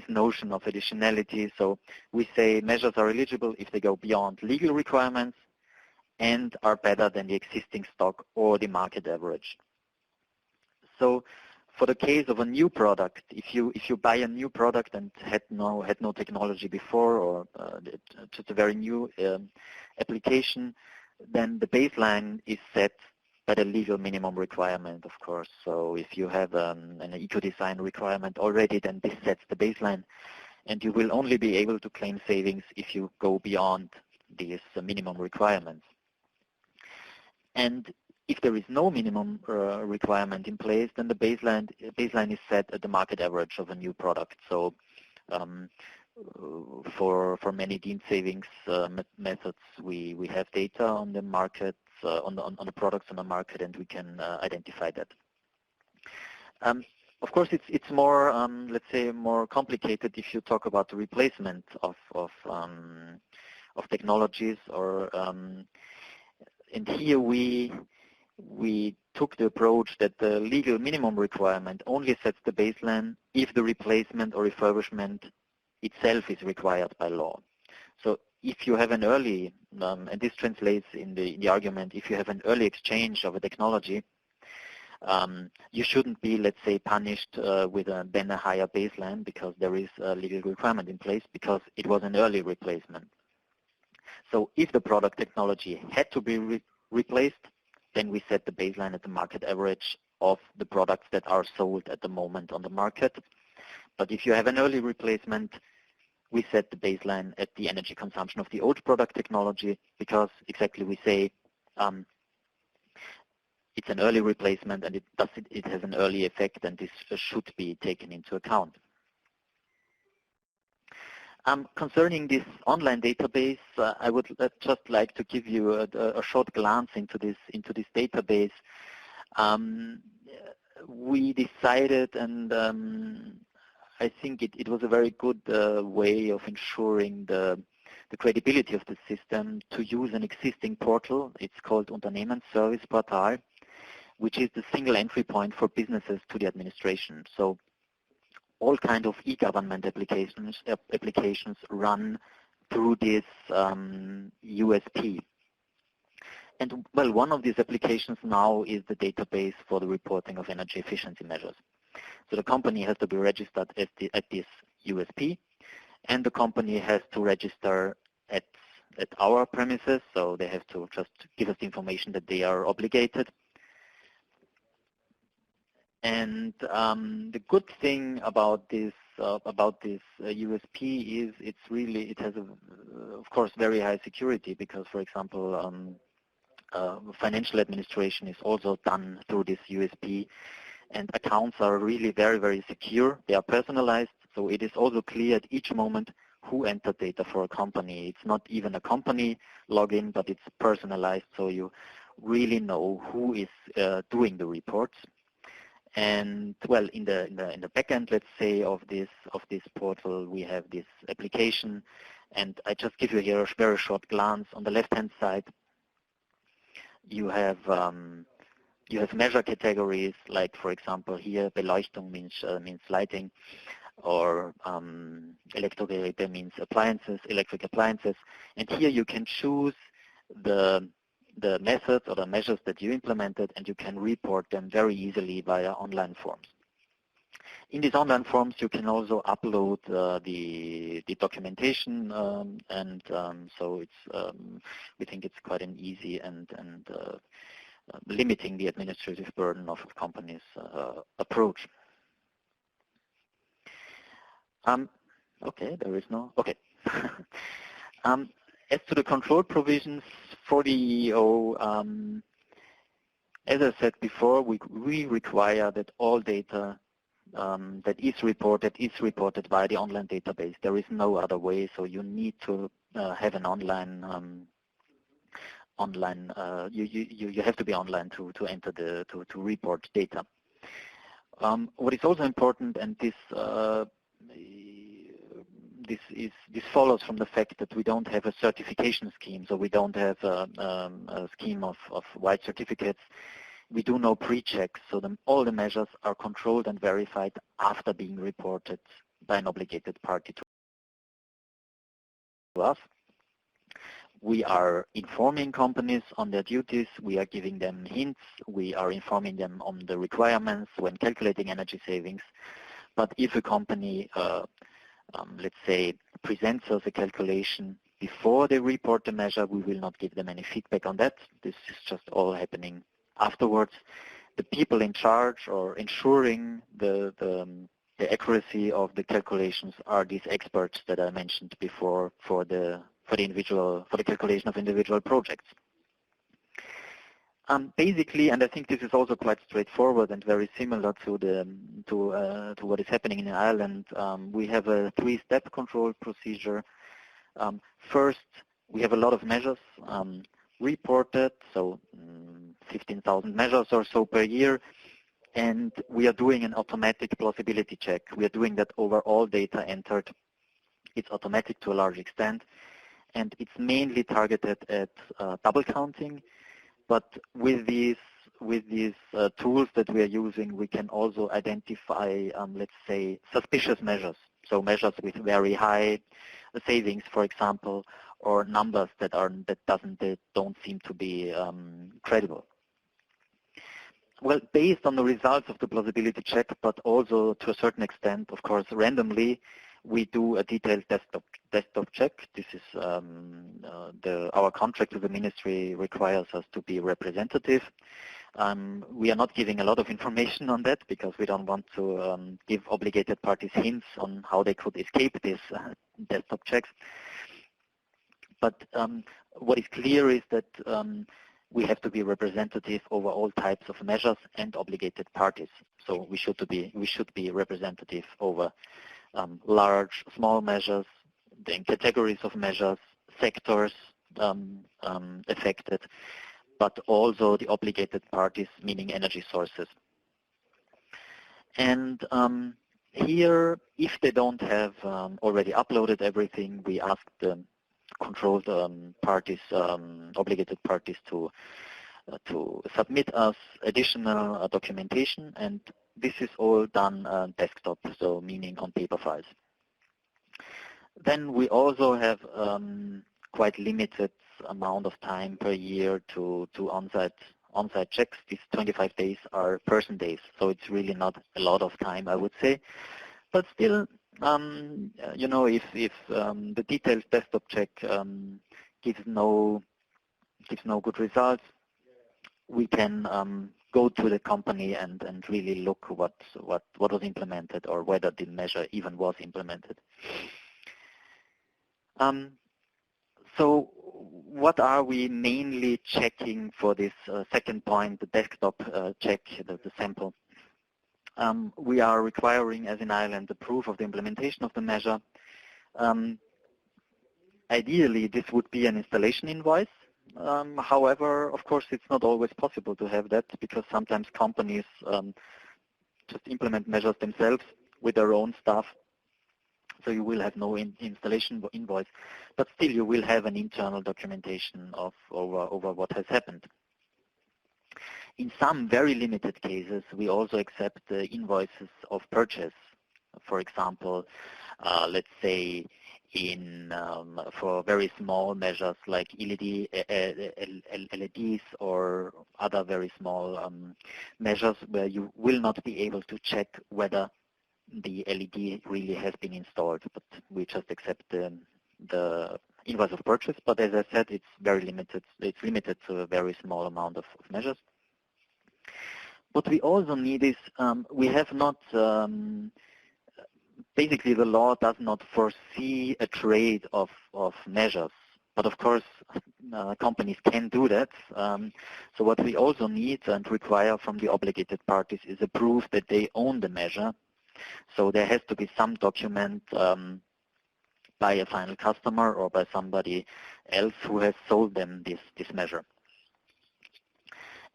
notion of additionality. So we say measures are eligible if they go beyond legal requirements and are better than the existing stock or the market average. So for the case of a new product, if you buy a new product and had no technology before, or just a very new application, then the baseline is set by the legal minimum requirement, of course. So if you have an eco-design requirement already, then this sets the baseline, and you will only be able to claim savings if you go beyond these minimum requirements. And if there is no minimum requirement in place, then the baseline is set at the market average of a new product. So for many deemed savings methods, we have data on the market, on the products on the market, and we can identify that. Of course, it's more, let's say, more complicated if you talk about the replacement of technologies, or and here we took the approach that the legal minimum requirement only sets the baseline if the replacement or refurbishment itself is required by law. So if you have an early, and this translates in the argument, if you have an early exchange of a technology, you shouldn't be, let's say, punished with then a higher baseline because there is a legal requirement in place because it was an early replacement. So if the product technology had to be replaced, then we set the baseline at the market average of the products that are sold at the moment on the market. But if you have an early replacement, we set the baseline at the energy consumption of the old product technology, because exactly we say it's an early replacement and it has an early effect, and this should be taken into account. Concerning this online database, I would just like to give you a short glance into this database. We decided, and I think it was a very good way of ensuring the credibility of the system, to use an existing portal. It's called Unternehmensserviceportal, which is the single entry point for businesses to the administration. So all kind of e-government applications run through this USP. And well, one of these applications now is the database for the reporting of energy efficiency measures. So the company has to be registered at this USP, and the company has to register at our premises, so they have to just give us the information that they are obligated. And the good thing about this USP is it has of course very high security, because for example financial administration is also done through this USP, and accounts are really very, very secure. They are personalized, so it is also clear at each moment who entered data for a company. It's not even a company login, but it's personalized, so you really know who is doing the reports. And well, in the back end, let's say, of this portal, we have this application, and I just give you here a very short glance. On the left-hand side, you have measure categories, like for example here Beleuchtung means lighting, or Elektrogeräte means appliances, electric appliances, and here you can choose the methods or the measures that you implemented, and you can report them very easily via online forms. In these online forms, you can also upload the documentation, and so it's we think it's quite an easy and limiting the administrative burden of companies' approach. Okay, there is no, okay. As to the control provisions for the EEO, as I said before, we require that all data that is reported via the online database. There is no other way, so you need to have an online you have to be online to enter to report data. What is also important, and this follows from the fact that we don't have a certification scheme, so we don't have a scheme of white certificates. We do no pre-checks, so all the measures are controlled and verified after being reported by an obligated party to us. We are informing companies on their duties, we are giving them hints, we are informing them on the requirements when calculating energy savings. But if a company, let's say, presents us a calculation before they report the measure, we will not give them any feedback on that. This is just all happening afterwards. The people in charge or ensuring the accuracy of the calculations are these experts that I mentioned before for the calculation of individual projects. Basically, and I think this is also quite straightforward and very similar to what is happening in Ireland, we have a three-step control procedure. First, we have a lot of measures reported, so 15,000 measures or so per year, and we are doing an automatic plausibility check. We are doing that over all data entered. It's automatic to a large extent, and it's mainly targeted at double counting. But with these tools that we are using, we can also identify, let's say, suspicious measures. So measures with very high savings, for example, or numbers that don't seem to be credible. Well, based on the results of the plausibility check, but also to a certain extent, of course, randomly, we do a detailed desktop check. This is our contract with the ministry requires us to be representative. We are not giving a lot of information on that because we don't want to give obligated parties hints on how they could escape these desktop checks. But what is clear is that we have to be representative over all types of measures and obligated parties. So we should be representative over large, small measures, the categories of measures, sectors affected, but also the obligated parties, meaning energy sources. And here, if they don't have already uploaded everything, we ask the controlled parties, obligated parties to submit us additional documentation, and this is all done desktop, so meaning on paper files. Then we also have quite limited amount of time per year to on-site checks. These 25 days are person days, so it's really not a lot of time, I would say. But still, you know, if the detailed desktop check gives no good results, we can go to the company and really look what was implemented or whether the measure even was implemented. So what are we mainly checking for this second point, the desktop check, the sample? We are requiring, as in Ireland, the proof of the implementation of the measure. Ideally, this would be an installation invoice. However, of course, it's not always possible to have that because sometimes companies just implement measures themselves with their own staff. So you will have no installation invoice, but still you will have an internal documentation of over what has happened. In some very limited cases, we also accept the invoices of purchase. For example, let's say for very small measures like LEDs or other very small measures where you will not be able to check whether the LED really has been installed, but we just accept the invoice of purchase. But as I said, it's very limited. It's limited to a very small amount of measures. What we also need is we have not, basically the law does not foresee a trade of measures. But of course, companies can do that. So what we also need and require from the obligated parties is a proof that they own the measure. So there has to be some document by a final customer or by somebody else who has sold them this measure.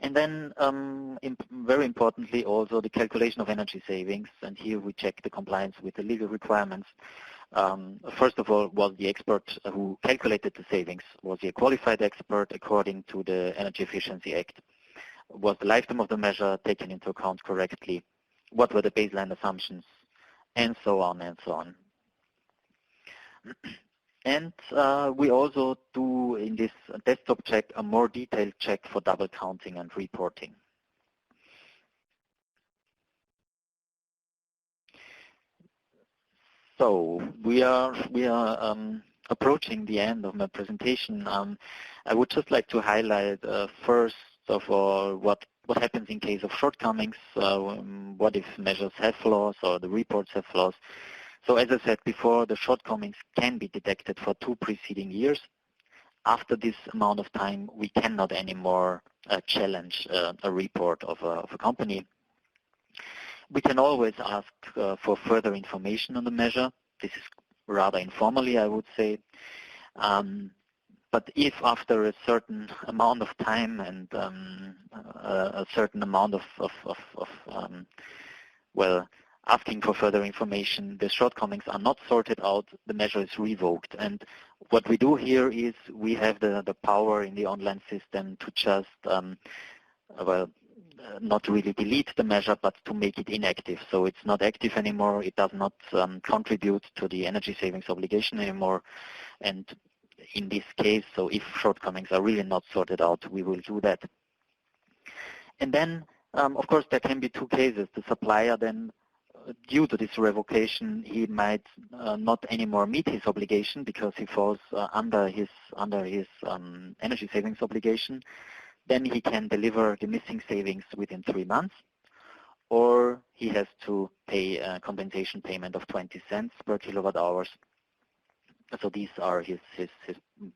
And then very importantly also the calculation of energy savings, and here we check the compliance with the legal requirements. First of all, was the expert who calculated the savings, was he a qualified expert according to the Energy Efficiency Act? Was the lifetime of the measure taken into account correctly? What were the baseline assumptions? And so on and so on. And we also do in this desktop check a more detailed check for double counting and reporting. So we are approaching the end of my presentation. I would just like to highlight first of all what happens in case of shortcomings, what if measures have flaws or the reports have flaws. So as I said before, the shortcomings can be detected for 2 preceding years. After this amount of time, we cannot anymore challenge a report of a company. We can always ask for further information on the measure. This is rather informally, I would say. But if after a certain amount of time and a certain amount of asking for further information, the shortcomings are not sorted out, the measure is revoked. And what we do here is we have the power in the online system to just, not really delete the measure, but to make it inactive. So it's not active anymore, it does not contribute to the energy savings obligation anymore. And in this case, so if shortcomings are really not sorted out, we will do that. And then, of course, there can be 2 cases. The supplier then, due to this revocation, he might not anymore meet his obligation because he falls under his energy savings obligation. then he can deliver the missing savings within 3 months, or he has to pay a compensation payment of 20 cents per kilowatt hours. So these are his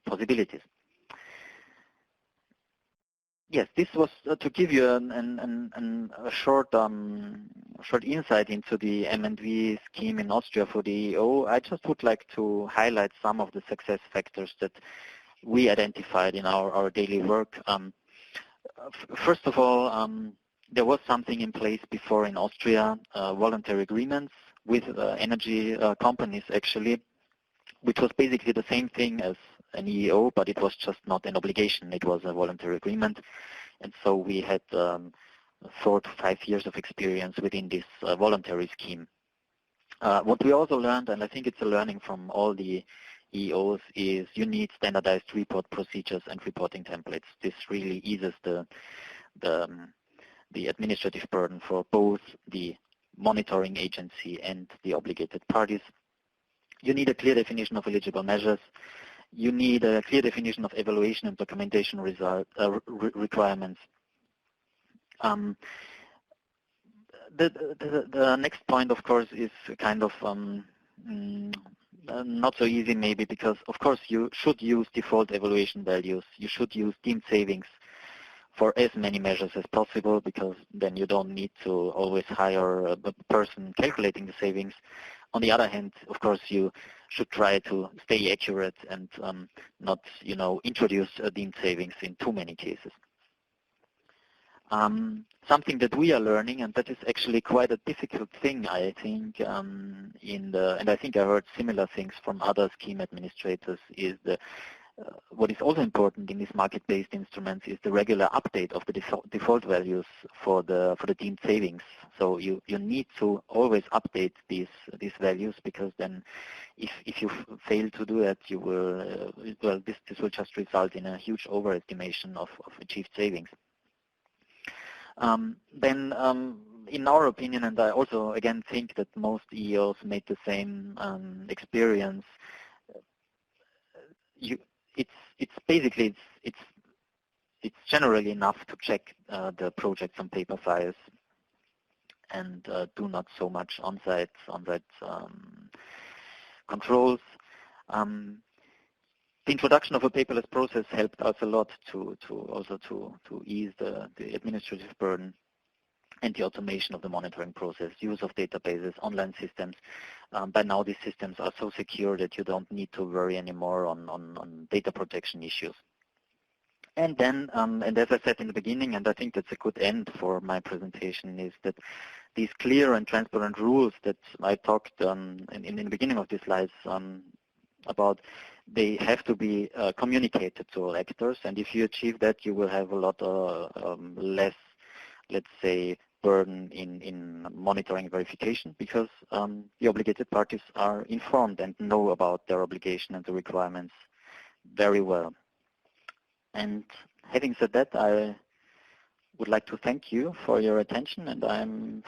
possibilities. Yes, this was to give you a short insight into the M&V scheme in Austria for the EO. I just would like to highlight some of the success factors that we identified in our daily work. First of all, there was something in place before in Austria, voluntary agreements with energy companies actually, which was basically the same thing as an EEO, but it was just not an obligation. It was a voluntary agreement. And so we had 4 to 5 years of experience within this voluntary scheme. What we also learned, and I think it's a learning from all the EEOs, is you need standardized report procedures and reporting templates. This really eases the administrative burden for both the monitoring agency and the obligated parties. You need a clear definition of eligible measures. You need a clear definition of evaluation and documentation requirements. The next point, of course, is kind of not so easy maybe, because of course you should use default evaluation values. You should use deemed savings for as many measures as possible, because then you don't need to always hire a person calculating the savings. On the other hand, of course, you should try to stay accurate and not, introduce deemed savings in too many cases. Something that we are learning, and that is actually quite a difficult thing, I think, and I think I heard similar things from other scheme administrators, is what is also important in these market-based instruments is the regular update of the default values for the deemed savings. So you need to always update these values, because then if you fail to do that, you will this will just result in a huge overestimation of achieved savings. Then in our opinion, and I also again think that most EEOs made the same experience, it's generally enough to check the projects on paper files and do not so much on-site controls. The introduction of a paperless process helped us a lot to ease the administrative burden and the automation of the monitoring process, use of databases, online systems. By now these systems are so secure that you don't need to worry anymore on data protection issues. And then, and as I said in the beginning, and I think that's a good end for my presentation, is that these clear and transparent rules that I talked in the beginning of these slides about, they have to be communicated to all actors, and if you achieve that, you will have a lot less, let's say, burden in monitoring verification, because the obligated parties are informed and know about their obligation and the requirements very well. And having said that, I would like to thank you for your attention, and I'm